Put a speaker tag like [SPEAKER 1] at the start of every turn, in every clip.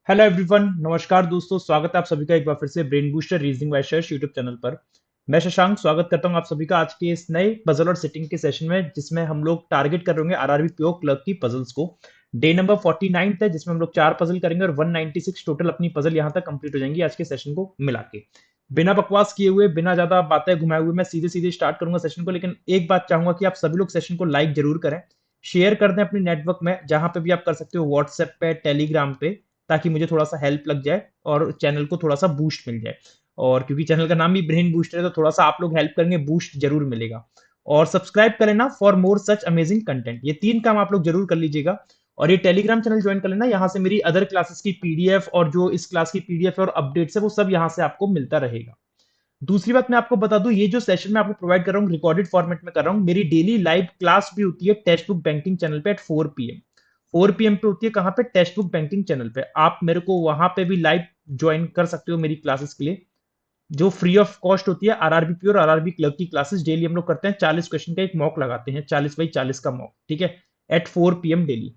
[SPEAKER 1] Hello everyone, नमस्कार दोस्तों। स्वागत है आप सभी का एक बार फिर से brain booster reasoning by shares YouTube channel पर। मैं शशांक स्वागत करता हूं आप सभी का आज के इस नए पजल और सिटिंग के सेशन में, जिसमें हम लोग टारगेट कर रहे होंगे आरआरबी पीओ क्लर्क की पजल्स को। डे नंबर 49 है, जिसमें हम लोग 4 पजल करेंगे और 196 टोटल अपनी पजल यहां तक कंप्लीट हो जाएंगी आज के सेशन को मिला के। बिना बकवास किए हुए, बिना ज्यादा बातें घुमाए हुए मैं सीधे सीधे स्टार्ट करूंगा सेशन को। लेकिन एक बात चाहूंगा कि आप सभी लोग सेशन को लाइक जरूर करें, शेयर कर दें अपनी नेटवर्क में, जहां पे भी आप कर सकते हो, व्हाट्सएप पे, टेलीग्राम पे, ताकि मुझे थोड़ा सा हेल्प लग जाए और चैनल को थोड़ा सा बूस्ट मिल जाए। और क्योंकि चैनल का नाम भी ब्रेन बूस्टर है, तो थोड़ा सा आप लोग हेल्प करेंगे, बूस्ट जरूर मिलेगा। और सब्सक्राइब कर लेना for more such amazing content. ये 3 काम आप लोग जरूर कर लीजिएगा। और ये टेलीग्राम चैनल ज्वाइन कर लेना, यहाँ से मेरी अदर क्लासेस की पीडीएफ और जो इस क्लास की पीडीएफ और अपडेट्स है वो सब यहाँ से आपको मिलता रहेगा। दूसरी बात मैं आपको बता दूं, ये जो सेशन मैं आपको प्रोवाइड कर रहा हूँ रिकॉर्डेड फॉर्मेट में कर रहा हूँ। मेरी डेली लाइव क्लास भी होती है टेक्स्ट बुक बैंकिंग चैनल पे एट 4 PM। 4 PM पे होती है, कहाँ पे? टेक्स्ट बुक बैंकिंग चैनल पे। आप मेरे को वहां पे भी लाइव ज्वाइन कर सकते हो मेरी क्लासेस के लिए, जो फ्री ऑफ कॉस्ट होती है। आरआरबी पी और आरआरबी क्लर्क की क्लासेस डेली हम लोग करते हैं। 40 क्वेश्चन का एक मॉक लगाते हैं, 40 बाई 40 का मॉक, ठीक है, एट 4 PM डेली।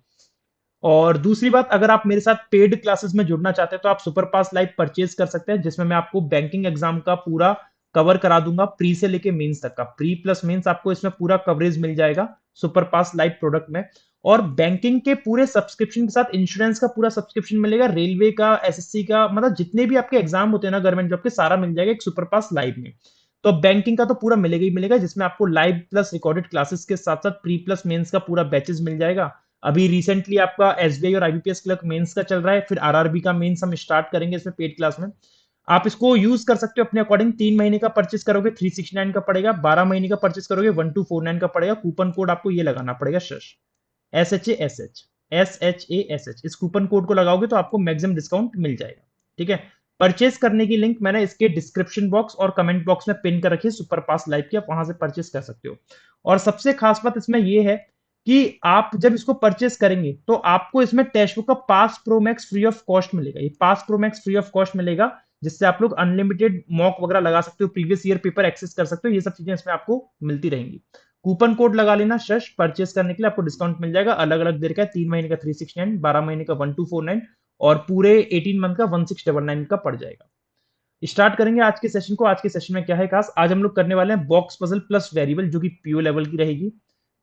[SPEAKER 1] और दूसरी बात, अगर आप मेरे साथ पेड क्लासेस में जुड़ना चाहते हैं तो आप सुपर पास लाइव परचेज कर सकते हैं, जिसमें मैं आपको बैंकिंग एग्जाम का पूरा कवर करा दूंगा, प्री से लेके मेंस तक का। प्री प्लस मेंस आपको इसमें पूरा कवरेज मिल जाएगा सुपर पास लाइव प्रोडक्ट में। और बैंकिंग के पूरे सब्सक्रिप्शन के साथ इंश्योरेंस का पूरा सब्सक्रिप्शन मिलेगा, रेलवे का, एसएससी का, मतलब जितने भी आपके एग्जाम होते हैं ना गवर्नमेंट जॉब के, सारा मिल जाएगा एक सुपर पास लाइव में। तो बैंकिंग का तो पूरा मिलेगा ही मिलेगा, जिसमें आपको लाइव प्लस रिकॉर्डेड क्लासेस के साथ साथ प्री प्लस मेंस का पूरा बैचेस मिल जाएगा। अभी रिसेंटली आपका एसबीआई और आईबीपीएस क्लर्क मेंस का चल रहा है, फिर आरआरबी का मेंस हम स्टार्ट करेंगे इसमें पेड क्लास में। आप इसको यूज कर सकते हो अपने अकॉर्डिंग। 3 महीने का परचेस करोगे 369 का पड़ेगा, 12 महीने का परचेस करोगे 1249 का पड़ेगा। कूपन कोड आपको ये लगाना पड़ेगा, शश, SHASH, इस कूपन कोड को लगाओगे तो आपको मैक्सिमम डिस्काउंट मिल जाएगा, ठीक है। परचेस करने की लिंक मैंने इसके डिस्क्रिप्शन बॉक्स और कमेंट बॉक्स में पिन कर रखी है, सुपर पास लाइव की, आप वहां से परचेस कर सकते हो। और सबसे खास बात इसमें यह है कि आप जब इसको परचेस करेंगे तो आपको इसमें टेक्स्टबुक का pass pro max free of cost मिलेगा। ये pass pro max free of cost मिलेगा, जिससे आप लोग अनलिमिटेड मॉक वगैरह लगा सकते हो, प्रीवियस ईयर पेपर एक्सेस कर सकते हो। ये सब चीजें इसमें आपको मिलती रहेंगी। कूपन कोड लगा लेना शश, परचेस करने के लिए आपको डिस्काउंट मिल जाएगा। अलग अलग देर का 3 महीने का 369, 12 महीने का 1249 और पूरे 18 मंथ का 1699 का पड़ जाएगा। स्टार्ट करेंगे आज के सेशन को। आज के सेशन में क्या है खास, आज हम लोग करने वाले हैं बॉक्स पजल प्लस वेरिएबल, जो कि पीओ लेवल की रहेगी।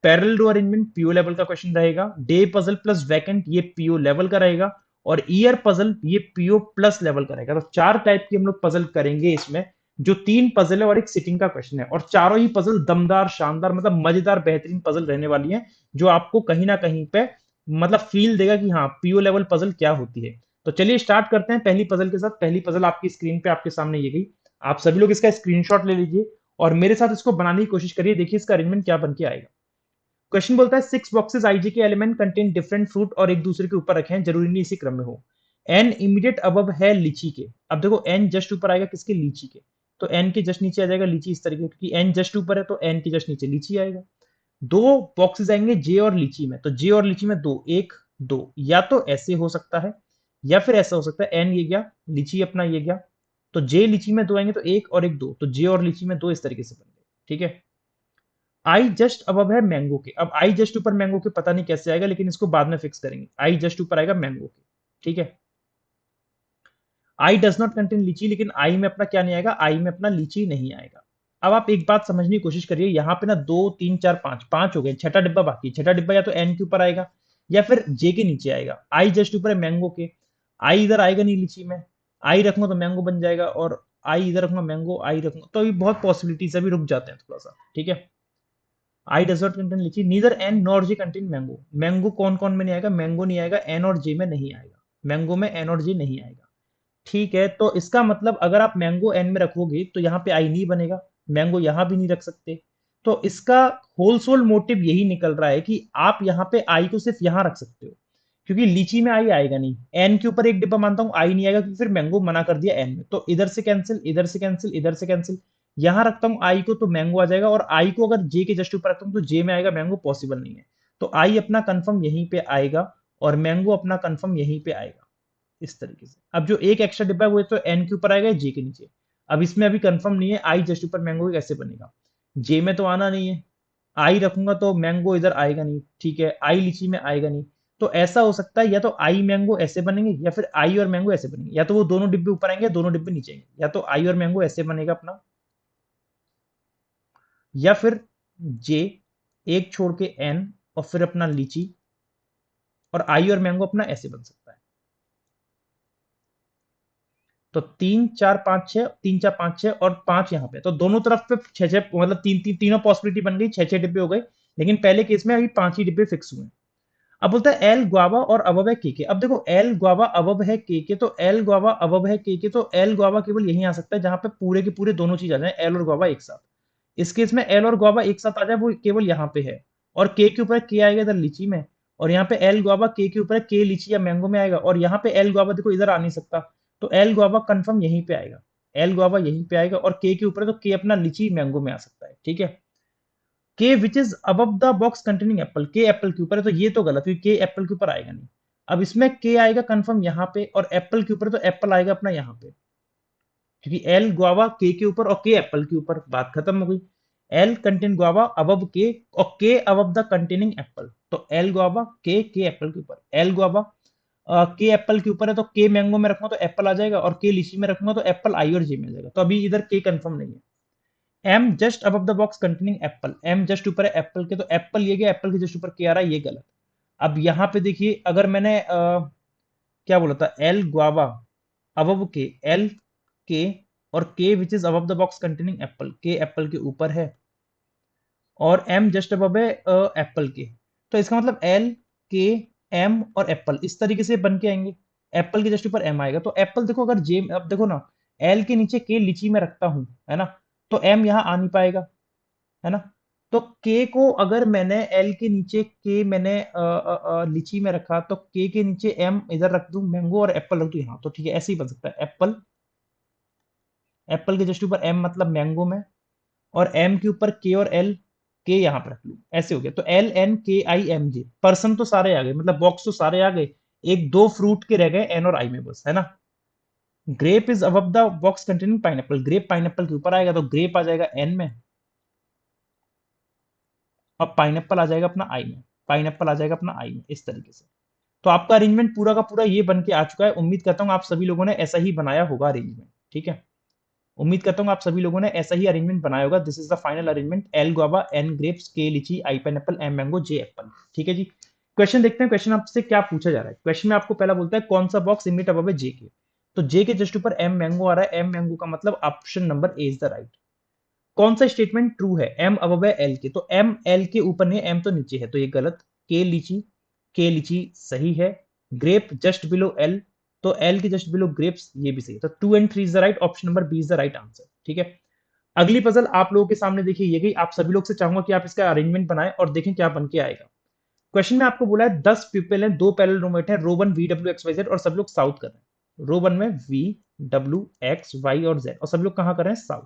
[SPEAKER 1] पैरेलल रो अरेंजमेंट पीओ लेवल का क्वेश्चन रहेगा। डे पजल प्लस वैकेंट, ये पीओ लेवल का रहेगा। और ईयर पजल, ये पीओ प्लस लेवल का रहेगा। तो 4 टाइप की हम लोग पजल करेंगे इसमें, जो 3 पजल है और एक सिटिंग का क्वेश्चन है। और चारों ही पजल दमदार, शानदार, मतलब मजेदार, बेहतरीन पजल रहने वाली है, जो आपको कहीं ना कहीं पे मतलब फील देगा कि हाँ, पीओ लेवल पजल क्या होती है। तो चलिए स्टार्ट करते हैं पहली पजल के साथ। पहली पजल आपकी स्क्रीन पे आपके सामने ये गई। आप सभी लोग इसका स्क्रीनशॉट ले लीजिए और मेरे साथ इसको बनाने की कोशिश करिए। देखिए इसका अरेंजमेंट क्या बन के आएगा। क्वेश्चन बोलता है 6 बॉक्सेस आईजे के एलिमेंट कंटेन डिफरेंट फ्रूट और एक दूसरे के ऊपर रखे हैं, जरूरी नहीं इसी क्रम में हो। एन इमीडिएट अबव है लीची के। अब देखो एन जस्ट ऊपर आएगा किसके? लीची के। तो एन के जस्ट नीचे आ जाएगा लीची, इस तरीके, क्योंकि एन जस्ट ऊपर है तो एन के जस्ट नीचे लीची आएगा। 2 बॉक्सेस आएंगे जे और लीची में, तो जे और लीची में दो, एक दो, या तो ऐसे हो सकता है या फिर ऐसा हो सकता है। एन ये गया, लीची अपना ये गया, तो जे लीची में दो आएंगे, तो एक और एक दो, तो जे और लीची में दो, इस तरीके से बन गए, ठीक है। आई जस्ट अब है मैंगो के। अब आई जस्ट ऊपर मैंगो के पता नहीं कैसे आएगा, लेकिन इसको बाद में फिक्स करेंगे। आई जस्ट ऊपर आएगा मैंगो के, ठीक है। आई डज नॉट कंटेन लीची, लेकिन आई में अपना क्या नहीं आएगा? आई में अपना लीची नहीं आएगा। अब आप एक बात समझने की कोशिश करिए, यहाँ पे ना 2 3 4 5 5 हो गए, छठा डिब्बा बाकी। छठा डिब्बा या तो एन के ऊपर आएगा या फिर जे के नीचे आएगा। आई जस्ट ऊपर है मैंगो के, आई इधर आएगा नहीं लीची में। आई रखूंगा तो मैंगो बन जाएगा, और आई इधर रखूंगा मैंगो, आई रखूंगा तो अभी बहुत पॉसिबिलिटीज अभी, रुक जाते हैं थोड़ा सा, ठीक है। आई डज नॉट कंटेन लीची, नीदर एन नॉर जे कंटेन मैंगो। मैंगो कौन कौन में नहीं आएगा? मैंगो नहीं आएगा, एन और जे में नहीं आएगा। मैंगो में एन और जे नहीं आएगा, ठीक है। तो इसका मतलब अगर आप मैंगो एन में रखोगे तो यहाँ पे आई नहीं बनेगा, मैंगो यहां भी नहीं रख सकते। तो इसका होल सोल मोटिव यही निकल रहा है कि आप यहाँ पे आई को सिर्फ यहां रख सकते हो, क्योंकि लीची में आई आएगा नहीं। एन के ऊपर एक डिब्बा मानता हूं आई नहीं आएगा, क्योंकि फिर मैंगो मना कर दिया एन में, तो इधर से कैंसिल, इधर से कैंसिल, इधर से कैंसिल। यहां रखता हूं आई को तो मैंगो आ जाएगा, और आई को अगर जे के जस्ट ऊपर रखता हूं तो जे में आएगा मैंगो, पॉसिबल नहीं है। तो आई अपना कंफर्म यहीं पे आएगा और मैंगो अपना कंफर्म यहीं पे आएगा, इस तरीके से। अब जो एक एक्स्ट्रा डिब्बा है वो तो एन के ऊपर आएगा, जे के नीचे। अब इसमें अभी कंफर्म नहीं है आई जस्ट ऊपर मैंगो कैसे बनेगा। जे में तो आना नहीं है, आई रखूंगा तो मैंगो इधर आएगा नहीं, ठीक है। आई लीची में आएगा नहीं, तो ऐसा हो सकता है या तो आई मैंगो ऐसे बनेंगे या फिर आई और मैंगो ऐसे बनेंगे, या तो वो दोनों डिब्बे ऊपर आएंगे दोनों डिब्बे नीचे आएंगे, या तो आई और मैंगो ऐसे बनेगा अपना, या फिर जे एक छोड़ के एन और फिर अपना लीची, और आई और मैंगो अपना ऐसे बन सकता है। तो 3 4 5 6, 3 4 5 6 और 5 यहाँ पे, तो दोनों तरफ पे 6 6, मतलब तीनों पॉसिबिलिटी बन गई, 6 6 डिब्बे हो गए। लेकिन पहले केस में अभी 5 ही डिब्बे फिक्स हुए हैं। अब बोलता है एल ग्वावा और अबब है के। अब देखो एल ग्वावा अबब है के, तो एल ग्वावा अबब है के, तो एल ग्वावा केवल यही आ सकता है जहां पे पूरे के पूरे दोनों चीज आ जाए, एल और ग्वावा एक साथ। इस केस में एल और ग्वावा एक साथ आ जाए वो केवल यहाँ पे है, और के ऊपर के आएगा इधर लीची में, और यहाँ पे एल ग्वावा के ऊपर के लीची या मैंगो में आएगा, और यहाँ पे एल ग्वावा देखो इधर आ नहीं सकता, तो एल ग्वावा कंफर्म यहीं पे आएगा, एल ग्वावा यहीं पे आएगा, और के ऊपर है तो के अपना लीची मैंगो में आ सकता है, ठीक है। के which is above the box containing Apple, के एप्पल के ऊपर है तो ये तो गलत, क्योंकि के एप्पल के ऊपर आएगा नहीं। अब इसमें के आएगा कंफर्म यहाँ पे, और एप्पल के ऊपर तो एप्पल आएगा अपना यहाँ पे, क्योंकि एल गुआवा के ऊपर और के एप्पल के ऊपर, बात खत्म हो गई। एल कंटेन गुआवा अबव के, और के अबव द कंटेनिंग एप्पल, तो एल गुआवा के एप्पल के ऊपर, एल गुआवा के एप्पल के ऊपर है तो के मैंगो में रखूंगा तो एप्पल आ जाएगा, और के लीची में रखूंगा तो एप्पल आई और जे में आ जाएगा, तो अभी इधर के कंफर्म नहीं है। Am just above the box containing Apple, am just ऊपर है एप्पल के, तो एप्पल ये गया, एप्पल के जस्ट ऊपर के आ रहा है, ये गलत। अब यहाँ पे देखिए, अगर मैंने क्या बोला था, एल गुआवा अबव के, एल के और के which is above the box containing Apple, के एप्पल के ऊपर है, और एम जस्ट अबव है एप्पल के, तो इसका मतलब एल के एम और एप्पल इस तरीके से बन के आएंगे, एप्पल के जस्ट ऊपर एम आएगा, तो एप्पल देखो, अगर जे, अब देखो ना, एल के नीचे के लीची में रखता हूं, है ना, तो एम यहां आ नहीं पाएगा, है ना। तो के को अगर मैंने एल के नीचे के मैंने लीची में रखा, तो के नीचे एम इधर रख दूं, मैंगो और एप्पल रख दूं यहाँ, तो ठीक है, ऐसे ही बन सकता है, एप्पल, एप्पल के जस्ट ऊपर एम मतलब मैंगो में, और एम के ऊपर के और एल, के यहां पर रख लू, ऐसे हो गया, तो एल एन के आई एम जे, पर्सन तो सारे आ गए, मतलब बॉक्स तो सारे आ गए, एक दो फ्रूट के रह गए एन और आई में बस, है ना। Grape is above the box containing pineapple, grape pineapple के ऊपर आएगा तो ग्रेप आ जाएगा एन में, और पाइनएप्पल आ जाएगा अपना आई में, पाइनएप्पल आ जाएगा अपना आई में, इस तरीके से। तो आपका अरेंजमेंट पूरा का पूरा ये बन के आ चुका है। उम्मीद करता हूँ आप सभी लोगों ने ऐसा ही बनाया होगा अरेंजमेंट, ठीक है। उम्मीद करता हूँ आप सभी लोगों ने ऐसा ही अरेंजमेंट बनाया होगा। This is the final arrangement, L guava, N grapes, K lychee, I pineapple, M mango, J apple, ठीक है जी। क्वेश्चन देखते हैं, क्वेश्चन आपसे क्या पूछा जा रहा है। क्वेश्चन में आपको पहला बोलता है कौन सा बॉक्स इमिट अबव है जे के, तो जे के जस्ट ऊपर एम मैंगो आ रहा है, एम मैंगो का मतलब option number A is the right. कौन सा स्टेटमेंट ट्रू है, एम अबव है एल के, तो एम एल के ऊपर नहीं, एम तो नीचे है, तो ये गलत। के लीची, के लीची सही है। ग्रेप जस्ट बिलो एल, तो एल के जस्ट बिलो ग्रेप्स, ये भी सही है, तो 2 and 3 is the right, option number B is the right answer, ठीक है। अगली पजल आप लोगों के सामने देखिए, ये गई, आप सभी लोग से चाहूंगा कि आप इसका अरेंजमेंट बनाएं और देखें क्या बन के आएगा। क्वेश्चन में आपको बोला है 10 पीपल हैं, दो पैरेलल रूममेट हैं, row 1 V W X Y Z, और सब लोग साउथ कर रहे हैं। रो 1 में वी डब्ल्यू एक्स वाई और जेड, और सब लोग कहां कर रहे हैं, साउथ।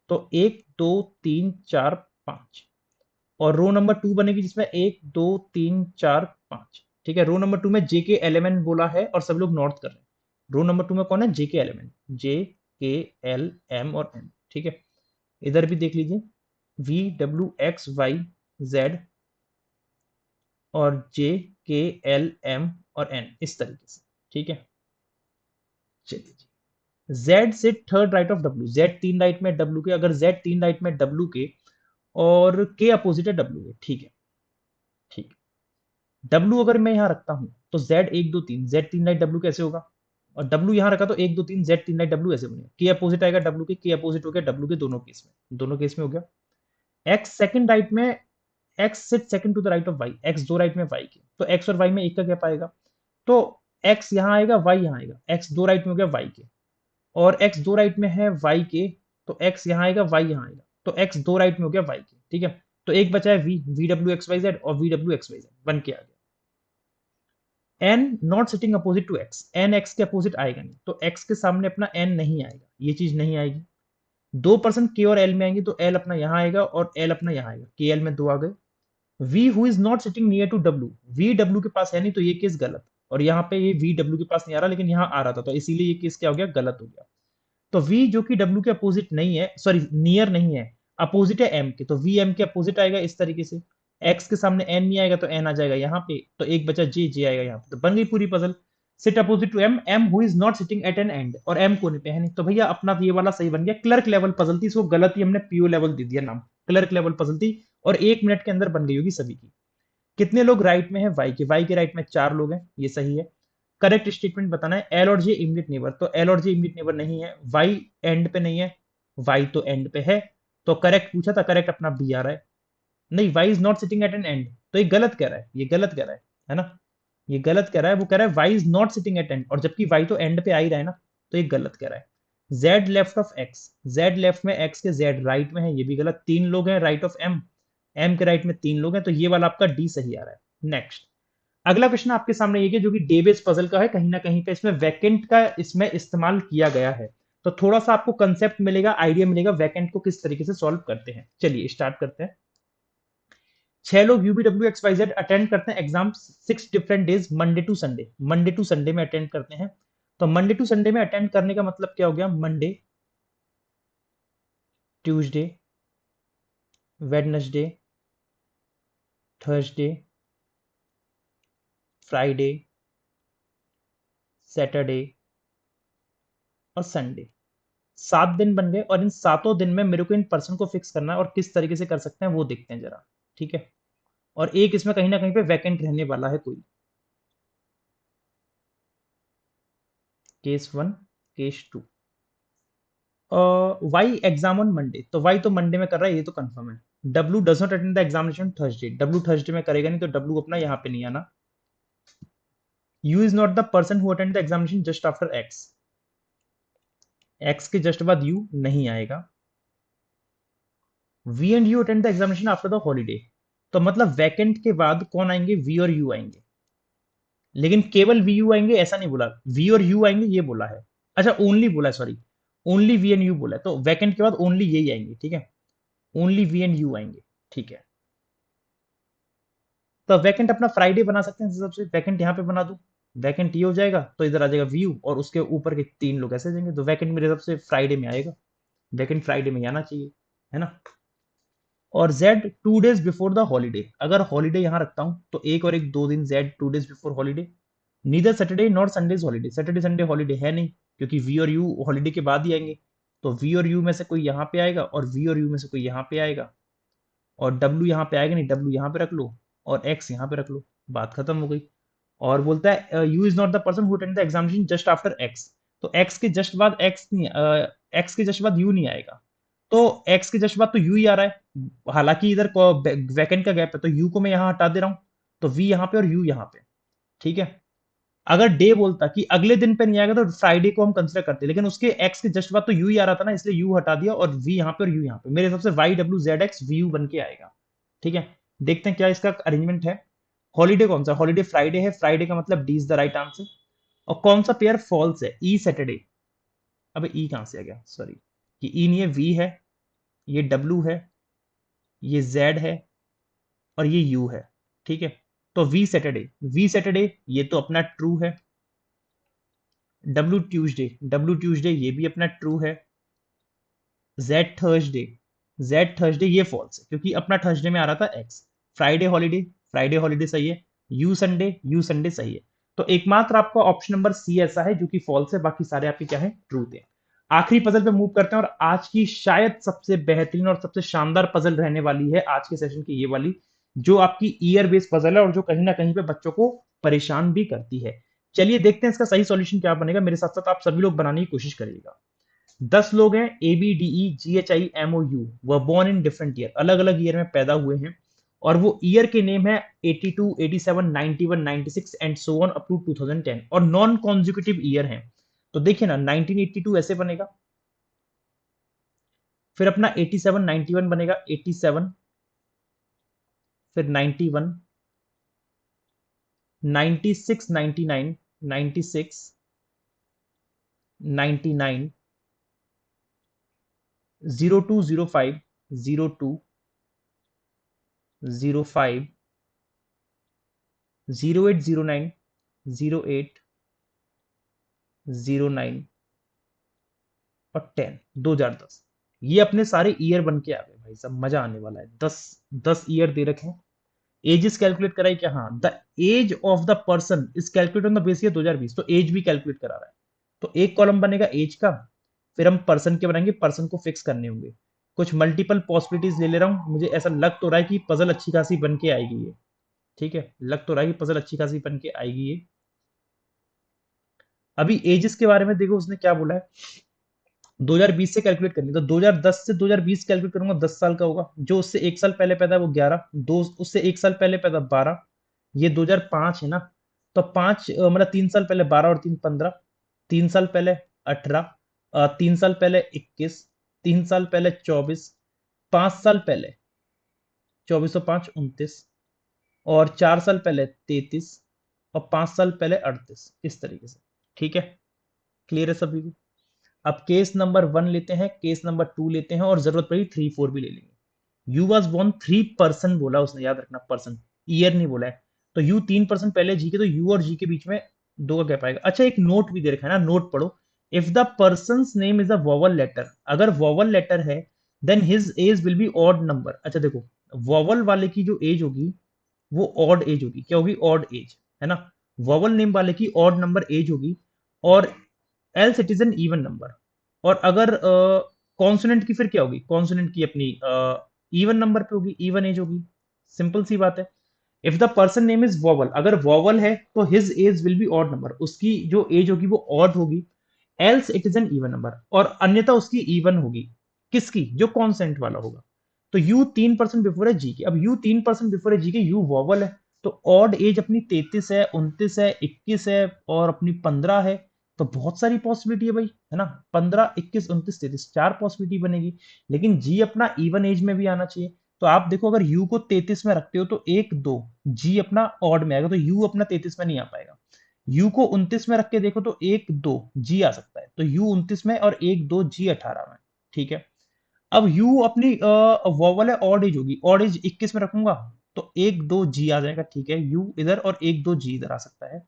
[SPEAKER 1] तो 1 2 3 4 5, और रो नंबर 2 बनेगी जिसमें 1 2 3 4 5, ठीक है। रो नंबर 2 में जे के एलिमेंट बोला है और सब लोग नॉर्थ कर रहे हैं। रो नंबर 2 में कौन है, जे के एलिमेंट, जे के एल एम और एन, ठीक है। इधर भी देख लीजिए, V W X Y Z और जे के एल एम और एन, इस तरीके से, ठीक है। चलिए जी, जेड से third right of W, Z 3 right में डब्ल्यू के, अगर जेड 3 राइट में डब्ल्यू के और के अपोजिट है डब्ल्यू के, ठीक है, ठीक है। डब्ल्यू अगर मैं यहां रखता हूं तो जेड 1 2 3, जेड 3 राइट डब्ल्यू कैसे होगा, और डब्ल्यू यहां रखा तो 1 2 3 जेड 3 राइट डब्ल्यू ऐसे बनेगा, के अपोजिट आएगा डब्ल्यू के अपोजिट हो गया डब्ल्यू के, दोनों केस में हो गया। एक्स सेकंड राइट में, X sit second to the right of Y, X दो राइट में वाई के, तो एक्स और वाई में एक का गैप आएगा, तो एक्स यहां आएगा वाई यहां आएगा, एक्स दो राइट में हो गया वाई के, और एक्स दो राइट में है वाई के, तो एक्स यहां आएगा वाई यहां आएगा, तो एक्स दो राइट में हो गया वाई के, ठीक है। तो एक बचा है V, V W X Y Z, और V W X Y Z बन के आ गया। N not sitting opposite to X, N X के अपोजिट आएगा नहीं, तो एक्स के सामने अपना एन नहीं आएगा, ये चीज नहीं आएगी। 2% के और एल में आएंगे, तो एल अपना यहां आएगा और एल अपना यहां आएगा, के एल में दो आ गए। V who is not sitting near to W, V W के पास है नहीं, तो ये केस गलत, और यहाँ पे ये वी डब्ल्यू के पास नहीं आ रहा लेकिन यहाँ आ रहा था, तो इसीलिए ये केस क्या हो गया, गलत हो गया। तो वी जो कि डब्ल्यू के अपोजिट नहीं है, सॉरी नियर नहीं है, अपोजिट है एम के, तो वी एम के अपोजिट आएगा इस तरीके से। एक्स के सामने एन नहीं आएगा तो एन आ जाएगा यहाँ पे, तो एक बचा जे, जे आएगा यहाँ पे, तो बन गई पूरी puzzle. Sit opposite to M, M who is not sitting at an end, और एम कोने पे है नहीं, तो भैया अपना ये वाला सही बन गया। क्लर्क लेवल पजल थी, इसको गलत ही हमने पीओ लेवल दे दिया नाम, क्लर्क लेवल पजल थी, और 1 मिनट के अंदर बन गई होगी सभी की। कितने लोग राइट में है, वाई के राइट में 4 लोग हैं, ये सही है। करेक्ट स्टेटमेंट बताना है, एल और जे इमीडिएट नेबर, तो एल और जे इमीडिएट नेबर नहीं है, वाई एंड पे नहीं है, वाई तो एंड पे है, तो करेक्ट पूछा था, करेक्ट अपना बी आ रहा है। नहीं, Y is not sitting at an end, तो ये गलत कह रहा है, ये गलत कह रहा है ना, ये गलत कह रहा है, वो कह रहा है Y is not sitting at end, और जबकि वाई तो एंड पे आ ही रहा है ना, तो ये गलत कह रहा है। Z left of x, Z left में एक्स के जेड राइट में है, ये भी गलत। 3 लोग हैं राइट ऑफ एम, एम के राइट में 3 लोग हैं, तो ये वाला आपका डी सही आ रहा है। नेक्स्ट अगला क्वेश्चन आपके सामने ये जो कि डेबेज पजल का है, कहीं ना कहीं पे इसमें वैकेंट का इसमें इस्तेमाल किया गया है, तो थोड़ा सा आपको कंसेप्ट मिलेगा, आइडिया मिलेगा वैकेंट को किस तरीके से सॉल्व करते हैं। चलिए स्टार्ट करते हैं। 6 लोग U V W X Y Z attend करते हैं exam 6 different days, Monday to Sunday, Monday to Sunday में अटेंड करते हैं। तो मंडे टू संडे में अटेंड करने का मतलब क्या हो गया, Monday, Tuesday, Wednesday, Thursday, Friday, Saturday और संडे। 7 दिन बन गए, और इन 7 दिन में मेरे को इन पर्सन को फिक्स करना है, और किस तरीके से कर सकते हैं वो देखते हैं जरा। ठीक है, और एक इसमें कहीं ना कहीं पे वैकेंट रहने वाला है कोई। Case 1, case 2। Y exam on Monday, तो वाई तो मंडे में कर रहा है, ये तो कंफर्म है। W does not attend the examination Thursday, W Thursday में करेगा नहीं, तो डब्ल्यू अपना यहाँ पे नहीं आना। U is not the person who attend the examination just after X, X के जस्ट बाद यू नहीं आएगा। V and U attend the examination after the holiday, तो मतलब वैकेंट के बाद कौन आएंगे, वी और यू आएंगे, लेकिन केवल वी यू आएंगे ऐसा नहीं बोला, वी और यू आएंगे ये बोला है। अच्छा ओनली बोला है, sorry, only V and U बोला है, तो वैकेंट के बाद ओनली यही आएंगे, ठीक है, ओनली वी एंड यू आएंगे, ठीक है। तो वैकेंट अपना फ्राइडे बना सकते हैं, सबसे वैकेंट यहाँ पे बना दूं, वैकेंट ये हो जाएगा, तो इधर आ जाएगा व्यू, और उसके ऊपर के 3 लोग ऐसे जाएंगे, तो वैकेंट मेरे हिसाब से फ्राइडे में आएगा, वैकेंट फ्राइडे में आना चाहिए, है ना। और Z 2 days before the holiday, अगर हॉलीडे यहाँ रखता हूँ तो एक और एक 2 दिन Z 2 days before holiday. Neither Saturday not Sundays holiday, Saturday Sunday holiday है नहीं, क्योंकि V और U हॉलीडे के बाद ही आएंगे, तो V और U में से कोई यहाँ पे आएगा, और V और U में से कोई यहाँ पे आएगा, और W यहाँ पे आएगा नहीं, W यहाँ पे रख लो, और X यहाँ पे रख लो, बात खत्म हो गई। और बोलता है you is not the person who attend the examination just after x, तो एक्स के जस्ट बाद एक्स नहीं, एक्स के जस्ट बाद यू नहीं आएगा, तो एक्स के जस्ट बाद तो यू ही आ रहा है, हालांकि इधर वैकेंट का गैप है, तो यू को मैं यहाँ हटा दे रहा हूँ, तो वी यहाँ पे और यू यहाँ पे, ठीक है। अगर डे बोलता कि अगले दिन पे नहीं आएगा, तो फ्राइडे को हम कंसिडर करते, लेकिन उसके एक्स के जस्ट बाद तो यू ही आ रहा था ना, इसलिए यू हटा दिया, और वी यहाँ पे और यू यहाँ पे, मेरे हिसाब से Y W Z X V U बन के आएगा, ठीक है। देखते हैं क्या इसका अरेंजमेंट है। हॉलीडे कौन सा, हॉलीडे फ्राइडे है, फ्राइडे का मतलब D is the right answer. और कौन सा पेयर फॉल्स है, ई सैटरडे, अबे ई कहां से आ गया, सॉरी, ये ई नहीं है, वी है, ये डब्ल्यू है, ये जेड है, और ये यू है, ठीक है। तो वी सैटरडे, वी सैटरडे ये तो अपना ट्रू है। डब्ल्यू ट्यूजडे, डब्ल्यू ट्यूजडे ये भी अपना ट्रू है। जेड थर्सडे, जेड थर्सडे ये फॉल्स है, क्योंकि अपना थर्सडे में आ रहा था x. Friday holiday, Friday holiday सही है। यू संडे सही है। तो एकमात्र आपका ऑप्शन नंबर सी ऐसा है जो कि फॉल्स है, बाकी सारे आपके क्या है, ट्रूथ है। आखिरी पजल पे मूव करते हैं, और आज की शायद सबसे बेहतरीन और सबसे शानदार पजल रहने वाली है आज के सेशन की, ये वाली जो आपकी ईयर बेस्ड पजल है, और जो कहीं ना कहीं पे बच्चों को परेशान भी करती है। चलिए देखते हैं इसका सही सॉल्यूशन क्या बनेगा, मेरे साथ साथ आप सभी लोग बनाने की कोशिश करिएगा। 10 लोग हैं, ABDEGHIMOU, वह बोर्न इन डिफरेंट ईयर, अलग अलग ईयर में पैदा हुए हैं, और वो ईयर के नेम है 82, 87, 91, 96 and so on up to 2010, और नॉन कॉन्जिक्यूटिव ईयर हैं। तो देखिए ना, 1982 ऐसे बनेगा, फिर अपना 87, 91 बनेगा, 87, फिर 91, 96, 99, 96, 99, 02, 05, 02, 05, 08, 09, 08, 09 और 10, 2010। ये अपने सारे ईयर बन के आ गए भाई साहब, मजा आने वाला है। 10 10 ईयर दे रखे हैं, एज इज कैलकुलेट कराई क्या? हाँ, the age of the person is calculate on the basis 2020, तो एज भी कैलकुलेट करा रहा है। तो एक कॉलम बनेगा एज का, फिर हम पर्सन के बनाएंगे, पर्सन को फिक्स करने होंगे। कुछ मल्टीपल पॉसिबिलिटीज ले ले रहा हूँ, मुझे ऐसा लग तो रहा है कि पजल अच्छी खासी बन के आएगी ये। ठीक है, लग तो रहा है कि पजल अच्छी खासी बन के आएगी ये। अभी एजेस के बारे में देखो उसने क्या बोला है, 2020 से कैलकुलेट करनी, तो 2010 से 2020 कैलकुलेट करूंगा, 10 साल का होगा। जो उससे एक साल पहले पैदा है वो 11, दो उससे एक साल पहले पैदा 12, ये 2005 है ना, तो पांच मतलब 3 साल पहले 12 और 3 15, 3 साल पहले 18, 3 साल पहले 21, 3 साल पहले 24, 5 साल पहले 24 और 5 29, और 4 साल पहले 33, और 5 साल पहले 38, इस तरीके से। ठीक है, क्लियर है सभी को? अब केस नंबर 1 लेते हैं, केस नंबर 2 लेते हैं, और जरूरत पड़ी 3 4 भी ले लेंगे। यू वॉज बोर्न 3 पर्सन बोला उसने, याद रखना पर्सन, ईयर नहीं बोला है। तो यू 3 पर्सन पहले जी के, तो यू और जी के बीच में 2 का गैप आएगा। अच्छा, एक नोट भी दे रखा है ना, नोट पढ़ो। If the person name is a vowel letter, अगर वॉवल लेटर है then his age will be odd number. अच्छा देखो, वॉवल वाले की जो एज होगी वो ऑड एज होगी। क्या होगी? ऑड एज, है ना। वॉवल नेम वाले की ऑड नंबर एज होगी, और else it is an even number. और अगर कॉन्सोनेंट की फिर क्या होगी? कॉन्सोनेंट की अपनी इवन नंबर पे होगी, इवन एज होगी। सिंपल सी बात है। If the person name is vowel, अगर वॉवल है तो his age will be odd number, उसकी जो एज होगी वो ऑड होगी। Else it is an even number, और अन्यथा उसकी इवन होगी। किसकी? जो कॉन्सेंट वाला होगा। तो यू 3% बिफोर है जी के। अब यू 3% बिफोर है जी के, यू वॉवल है, तो ऑड एज अपनी 33 है, 29 है, 21 है, और अपनी 15 है। तो बहुत सारी पॉसिबिलिटी है भाई, है ना। 15, 21, 29, 33, 4 पॉसिबिलिटी बनेगी। लेकिन जी अपना इवन एज में भी आना चाहिए। तो आप देखो, अगर यू को 33 में रखते हो तो 1 2 जी अपना ऑड में आएगा, तो यू अपना 33 में नहीं आ पाएगा। यू को 29 में रख के देखो तो 1 2 जी आ सकता है, तो यू 29 में, और 1 2 जी 18 में। ठीक है। अब यू अपनी वॉवल है, ऑड एज होगी, ऑड एज 21 में रखूंगा तो 1 2 जी आ जाएगा। ठीक है, यू इधर और 1 2 जी इधर आ सकता है।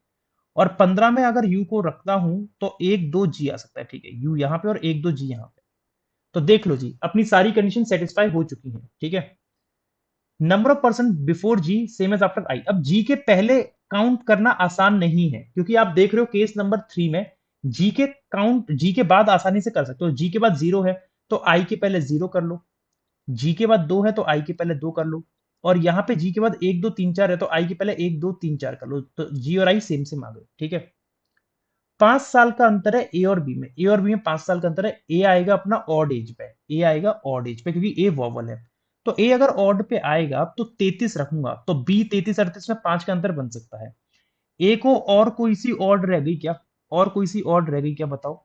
[SPEAKER 1] और 15 में अगर यू को रखता हूं तो 1 2 जी आ सकता है। ठीक है, यू यहाँ पे और 1 2 जी यहाँ पे। तो देख लो जी, अपनी सारी कंडीशन सेटिस्फाई हो चुकी हैं। ठीक है। Number of person before G same age after I. अब जी के पहले काउंट करना आसान नहीं है, क्योंकि आप देख रहे हो केस नंबर 3 में जी के काउंट जी के बाद आसानी से कर सकते हो। जी के बाद 0 है तो आई के पहले 0 कर लो, जी के बाद 2 है तो आई के पहले 2 कर लो, और यहाँ पे जी के बाद 1 2 3 4 है तो आई के पहले 1 2 3 4 कर लो। तो जी और आई सेम सेम आ गए। ठीक है। 5 साल का अंतर है ए और बी में, ए और बी में 5 साल का अंतर है। ए आएगा अपना ऑड एज पे, ए आएगा ऑड एज पे, क्योंकि ए वॉवल है। तो ए अगर ऑड पे आएगा तो 33 रखूंगा, तो बी 33 38 में 5 का अंतर बन सकता है। ए को और कोई सी ऑड रह गई क्या? और कोई सी ऑड रह गई क्या, बताओ।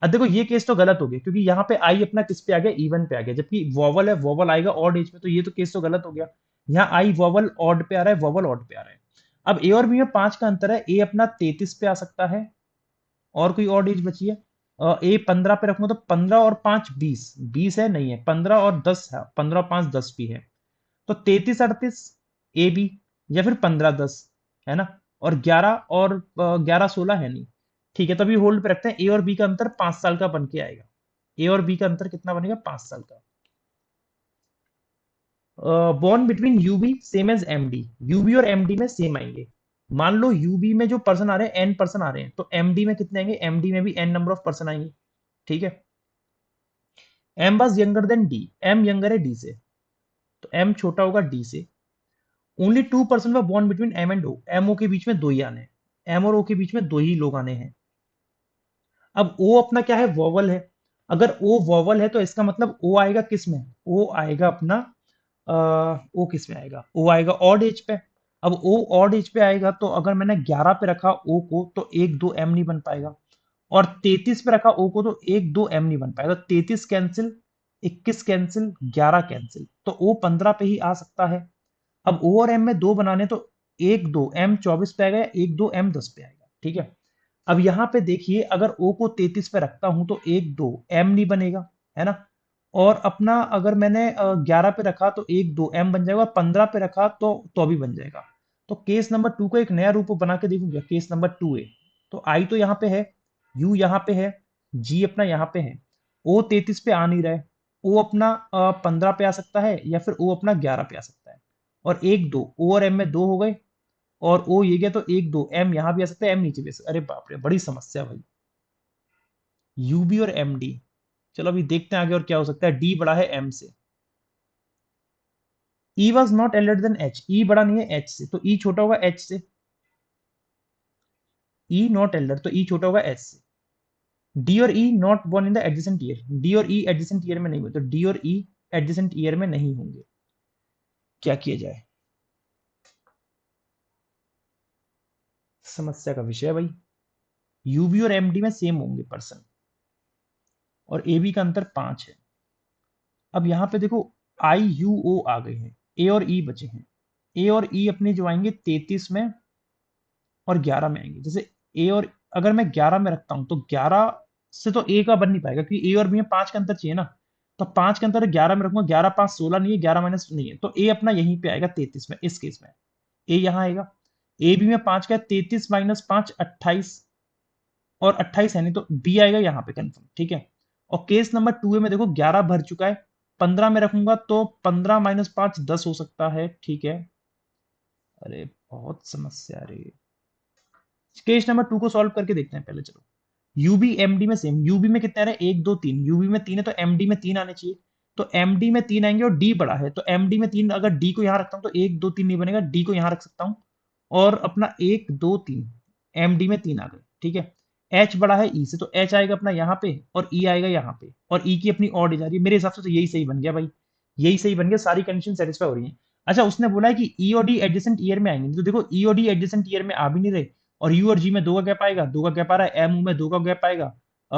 [SPEAKER 1] अब देखो, ये केस तो गलत हो गया, क्योंकि यहाँ पे आई अपना किस पे आ गया? इवन पे आ गया, जबकि वॉवल है, वॉवल आएगा ऑड एज पे, तो ये तो केस तो गलत हो गया। यहाँ आई वॉवल ऑड पे आ रहा है, वॉवल ऑड पे आ रहा है। अब ए और बी में 5 का अंतर है, ए अपना 33 पे आ सकता है, और कोई और एज बची है? ए 15 पे रखूंगा तो 15 और 5 20, 20 है नहीं है, 15 और 10 है, 15 और 5 10 भी है। तो 33 38 ए बी, या फिर 15 10, है ना। और 11 और 11 16 है नहीं। ठीक है, तभी होल्ड पे रखते हैं। ए और बी का अंतर 5 साल का बन के आएगा। ए और बी का अंतर कितना बनेगा? 5 साल का। बॉन्ड between UB same age MD, UB और एमडी में सेम आएंगे। मान लो यूबी में जो पर्सन आ रहे हैं एन पर्सन आ रहे हैं, तो एमडी में कितने आएंगे? एमडी में भी एन नंबर ऑफ पर्सन आएंगे। ठीक है। M was younger than D, M younger है डी से, तो एम छोटा होगा डी से। ओनली 2% व बॉन्ड between M and O, M O के बीच में दो ही आने हैं, एम और ओ के बीच में दो ही लोग आने हैं। अब ओ अपना क्या है? वॉवल है। अगर ओ वॉवल है तो इसका मतलब ओ आएगा किस में? ओ आएगा अपना ओ किस में आएगा? ओ आएगा ऑड एज पे। अब ओ ऑड एज पे आएगा, तो अगर मैंने 11 पे रखा ओ को तो 1 2 एम नहीं बन पाएगा, और 33 पे रखा ओ को तो 1 2 एम नहीं बन पाएगा। 33 कैंसिल, 21 कैंसिल, 11 कैंसिल, तो ओ 15 पे ही आ सकता है। अब ओ और एम में दो बनाने, तो 1 2 एम 24 पे आएगा, 1 2 एम 10 पे आएगा। ठीक है। अब यहाँ पे देखिए, अगर ओ को 33 पे रखता हूं तो 1 2 एम नहीं बनेगा, है ना। और अपना अगर मैंने 11 पे रखा तो 1 2 एम बन जाएगा, 15 पे रखा तो भी बन जाएगा। तो केस नंबर 2 को एक नया रूप बना के देखूंगा, केस नंबर 2 है। तो आई तो यहाँ पे है, यू यहाँ पे है, जी अपना यहाँ पे है। ओ 33 पे आ नहीं रहा है, ओ अपना 15 पे आ सकता है, या फिर ओ अपना 11 पे आ सकता है। और एक दो, ओ और एम में दो हो गए, और ओ ये गया तो एक दो, एम यहां भी आ सकता है, एम नीचे भी आ सकता है। अरे बाप रे, बड़ी समस्या भाई, यूबी और एम डी। चलो अभी देखते हैं आगे और क्या हो सकता है। डी बड़ा है एम से, E was not elder than H, E बड़ा नहीं है एच से, तो ई छोटा होगा एच से, ई नॉट एल्डर तो ई छोटा होगा एच से। डी और E not born in the adjacent year, D और ई एडजेसेंट ईयर में नहीं हुए, तो डी और ई एडजेसेंट ईयर में नहीं होंगे। क्या किया जाए, समस्या का विषय है भाई। यूबी और एमडी में सेम होंगे पर्सन, और ए बी का अंतर 5 है। अब यहाँ पे देखो आई यू ओ आ गए हैं, ए और ई बचे हैं। ए और ई अपने जो आएंगे 33 में और 11 में आएंगे। जैसे ए और, अगर मैं 11 में रखता हूं तो 11 से तो ए का बन नहीं पाएगा, क्योंकि ए और बी में 5 का अंतर चाहिए ना। तो 5 के अंतर 11 में रखूंगा, 11 5 16 नहीं है, 11 माइनस नहीं है, तो ए अपना यहीं पे आएगा 33 में, इस केस में ए यहाँ आएगा। ए बी में 5 का है, 33 माइनस 5 28, और 28 है नहीं, तो बी आएगा यहाँ पे कंफर्म, ठीक है। और केस नंबर 2 में देखो 11 भर चुका है, 15 में रखूंगा तो 15 माइनस 5 10 हो सकता है, ठीक है। अरे बहुत समस्या रे। केस नंबर 2 को सॉल्व करके देखते हैं पहले, चलो। यूबी एमडी में सेम, यूबी में कितने आ रहे हैं, 1 2 3, यूबी में 3 है तो एमडी में 3 आने चाहिए। तो एमडी में 3 आएंगे, और डी बड़ा है तो एमडी में 3, अगर डी को यहां रखता हूं तो 1 2 3 नहीं बनेगा, डी को यहां रख सकता हूं, और अपना 1 2 3 एमडी में 3 आ गए, ठीक है। एच बड़ा है ई से, तो एच आएगा अपना यहाँ पे, और ई आएगा यहाँ पे, और ई की अपनी ऑड जा रही है, मेरे हिसाब से तो यही सही बन गया भाई, यही सही बन गया, सारी कंडीशन सेटिस्फाई हो रही है। अच्छा, उसने बोला है कि ई और डी एडजेसेंट ईयर में आएंगे, तो देखो ई और डी एडजेसेंट ईयर में आ भी नहीं रहे, और यू और जी में 2 का गैप आएगा, 2 का गैप आ रहा है, एम में 2 का गैप आएगा,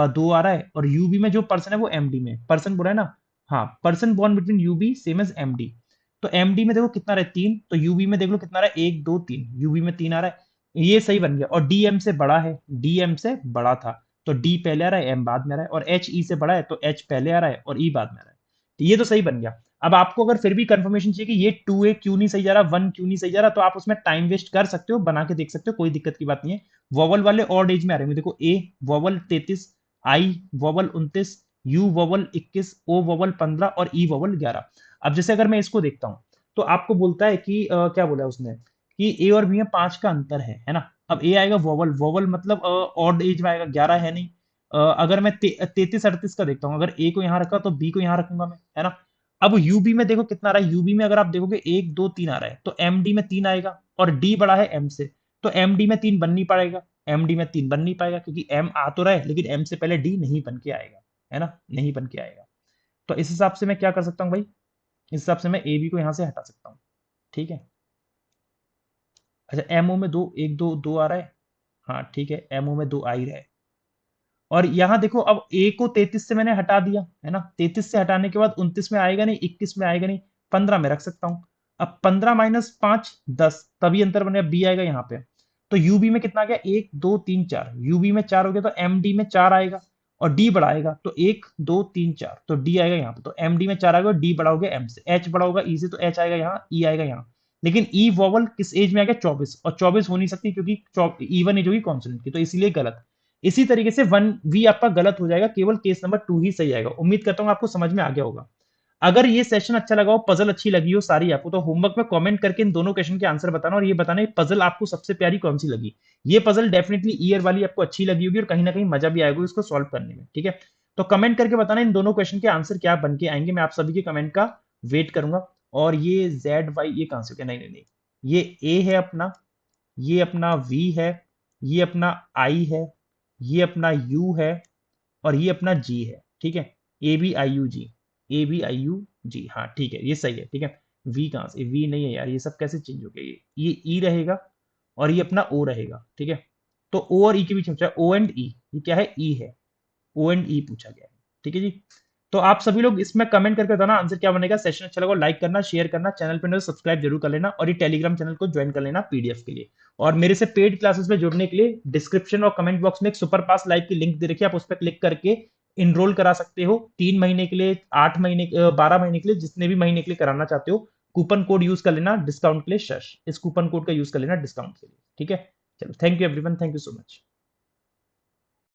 [SPEAKER 1] 2 आ रहा है, और यूबी में जो पर्सन है वो एमडी में, पर्सन बोला है ना, हाँ, person born between UB same age MD. तो एमडी में देखो कितना रहा है 3, तो यूबी में देख लो कितना रहा है 1 2 3, यूबी में 3 आ रहा है, ये सही बन गया। और डीएम से बड़ा है, डीएम से बड़ा था, तो डी पहले आ रहा है, एम बाद में आ रहा है, और एच ई से बड़ा है तो एच पहले आ रहा है और ई बाद में आ रहा है, तो ये तो सही बन गया। अब आपको अगर फिर भी कंफर्मेशन चाहिए कि ये 2A क्यों नहीं सही जा रहा, 1 क्यों नहीं सही जा रहा, तो आप उसमें टाइम वेस्ट कर सकते हो, बना के देख सकते हो, कोई दिक्कत की बात नहीं है। वॉवल वाले ऑड एज में आ रहे हैं, देखो A vowel 33, I vowel 29, U vowel 21, O vowel 15, और ई वॉवल 11। अब जैसे अगर मैं इसको देखता हूं, तो आपको बोलता है कि क्या बोला है उसने, कि ए और बी में 5 का अंतर है ना। अब ए आएगा वॉवल, वॉवल मतलब ऑड एज में आएगा, 11 है नहीं। अगर मैं 33 38 का देखता हूँ, अगर ए को यहाँ रखा तो बी को यहाँ रखूंगा मैं, है ना। अब यूबी में देखो कितना आ रहा है, यूबी में अगर आप देखोगे 1 2 3 आ रहा है, तो एमडी में 3 आएगा, और डी बड़ा है एम से, तो एमडी में 3 बन नहीं पाएगा, एमडी में 3 बन नहीं पाएगा, क्योंकि एम आ तो रहा है लेकिन एम से पहले डी नहीं बन के आएगा, है ना, नहीं बन के आएगा। तो इस हिसाब से मैं क्या कर सकता हूँ भाई, इस हिसाब से मैं ए बी को यहाँ से हटा सकता हूँ, ठीक है। अच्छा, एमओ में 2 1 2 2 आ रहा है, हाँ ठीक है, एमओ में 2 आ ही रहा है। और यहाँ देखो अब ए को 33 से मैंने हटा दिया, है ना, 33 से हटाने के बाद 29 में आएगा नहीं, 21 में आएगा नहीं, 15 में रख सकता हूँ। अब 15 माइनस 5 10, तभी अंतर बनेगा, बी आएगा यहाँ पे। तो यूबी में कितना आ गया, 1 2 3 4, यूबी में 4 हो गया, तो एमडी में 4 आएगा, और डी बड़ा आएगा, तो 1 2 3 4, तो डी आएगा यहाँ पे, तो एमडी में 4 आएगा, डी बड़ा हो गया एम से, एच बड़ा होगा ई से, तो एच आएगा यहाँ, ई आएगा यहाँ। लेकिन ई वॉवल किस एज में आ गया, 24, और 24 हो नहीं सकती क्योंकि इवन एज होगी कॉन्सोनेंट की, तो इसीलिए गलत। इसी तरीके से 1V आपका गलत हो जाएगा, केवल केस नंबर 2 ही सही आएगा। उम्मीद करता हूं आपको समझ में आ गया होगा। अगर ये सेशन अच्छा लगा हो, पजल अच्छी लगी हो सारी आपको, तो होमवर्क में कमेंट करके इन दोनों क्वेश्चन के आंसर बताना, और ये बताना पजल आपको सबसे प्यारी कौन सी लगी। ये पजल डेफिनेटली ईयर वाली आपको अच्छी लगी होगी, और कहीं ना कहीं मजा भी आएगा इसको सॉल्व करने में, ठीक है। तो कमेंट करके बताना इन दोनों क्वेश्चन के आंसर क्या बन के आएंगे, मैं आप सभी के कमेंट का वेट करूंगा। और ये जेड वाई ये कहां से हो गया, नहीं नहीं नहीं, ये ए है अपना, ये अपना वी है, ये अपना आई है, ये अपना यू है, और ये अपना जी है, ठीक है। A B I U G, A B I U G, हाँ ठीक है, ये सही है, ठीक है। वी कहाँ से, वी नहीं है यार, ये सब कैसे चेंज हो गया, ये ई रहेगा, और ये अपना ओ रहेगा, ठीक है। तो ओ और ई के बीच में ओ एंड ई, ये क्या है, ई है, ओ एंड ई पूछा गया है, ठीक है जी। तो आप सभी लोग इसमें कमेंट करके बताना आंसर क्या बनेगा। सेशन अच्छा लगा लाइक करना, शेयर करना, चैनल पे सब्सक्राइब जरूर कर लेना, और ये टेलीग्राम चैनल को ज्वाइन कर लेना पीडीएफ के लिए। और मेरे से पेड क्लासेस में जुड़ने के लिए डिस्क्रिप्शन और कमेंट बॉक्स में एक सुपर पास लाइव की लिंक दे रखी है, आप उस पर क्लिक करके इनरोल करा सकते हो, 3 महीने के लिए, 8 महीने, 12 महीने के लिए, जितने भी महीने के लिए कराना चाहते हो। कूपन कोड यूज कर लेना डिस्काउंट के लिए, शश, इस कूपन कोड का यूज कर लेना डिस्काउंट के लिए, ठीक है। चलो, thank you everyone, thank you so much.